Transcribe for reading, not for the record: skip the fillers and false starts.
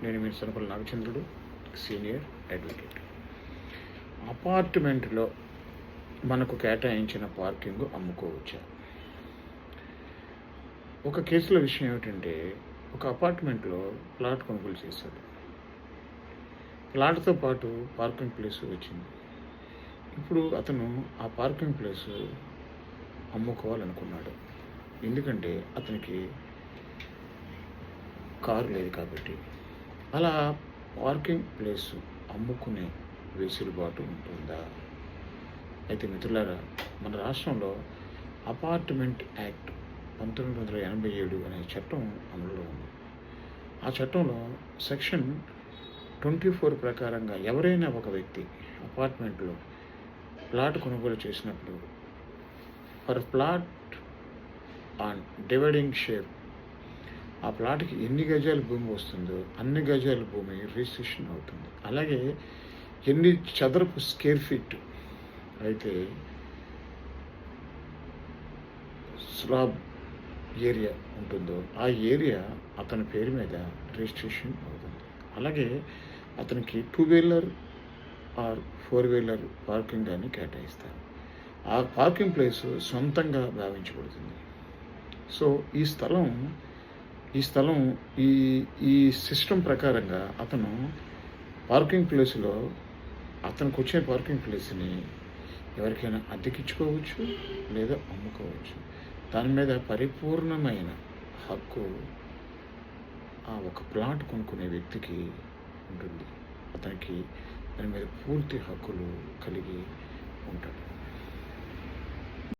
నేను మీ Sanapalli నాగచంద్రుడు, senior advocate. అపార్ట్మెంట్లో మనకు కేటాయించిన పార్కింగ్ అమ్ముకోవచ్చా? ఒక కేసుల విషయం ఏమిటంటే, ఒక అపార్ట్మెంట్లో ప్లాట్ కొనుగోలు చేశాడు. ప్లాట్తో పాటు పార్కింగ్ ప్లేస్ వచ్చింది. ఇప్పుడు అతను ఆ పార్కింగ్ ప్లేస్ అమ్ముకోవాలనుకున్నాడు. ఎందుకంటే అతనికి కారు లేదు కాబట్టి. అలా పార్కింగ్ ప్లేస్ అమ్ముకునే వెసులుబాటు ఉంటుందా? అయితే మిత్రులారా, మన రాష్ట్రంలో అపార్ట్మెంట్ యాక్ట్ 1987 అనే చట్టం అమలులో ఉంది. ఆ చట్టంలో సెక్షన్ 24 ప్రకారంగా ఎవరైనా ఒక వ్యక్తి అపార్ట్మెంట్లో ప్లాట్ కొనుగోలు చేసినప్పుడు per plot on dividing share ఆ ప్లాట్కి ఎన్ని గజాల భూమి వస్తుందో అన్ని గజాల భూమి రిజిస్ట్రేషన్ అవుతుంది. అలాగే ఎన్ని చదరపు స్క్వేర్ ఫీట్ అయితే స్లాబ్ ఏరియా ఉంటుందో ఆ ఏరియా అతని పేరు మీద రిజిస్ట్రేషన్ అవుతుంది. అలాగే అతనికి 2 వీలర్ ఆర్ 4 వీలర్ పార్కింగ్ అని కేటాయిస్తారు. ఆ పార్కింగ్ ప్లేస్ సొంతంగా భావించబడుతుంది. సో ఈ స్థలం ఈ సిస్టమ్ ప్రకారంగా అతను పార్కింగ్ ప్లేస్లో అతనికి వచ్చే పార్కింగ్ ప్లేస్ని ఎవరికైనా అద్దెకిచ్చుకోవచ్చు లేదా అమ్ముకోవచ్చు. దాని మీద పరిపూర్ణమైన హక్కు ఆ ఒక ప్లాట్ కొనుక్కునే వ్యక్తికి ఉంటుంది. అతనికి దాని మీద పూర్తి హక్కులు కలిగి ఉంటాడు.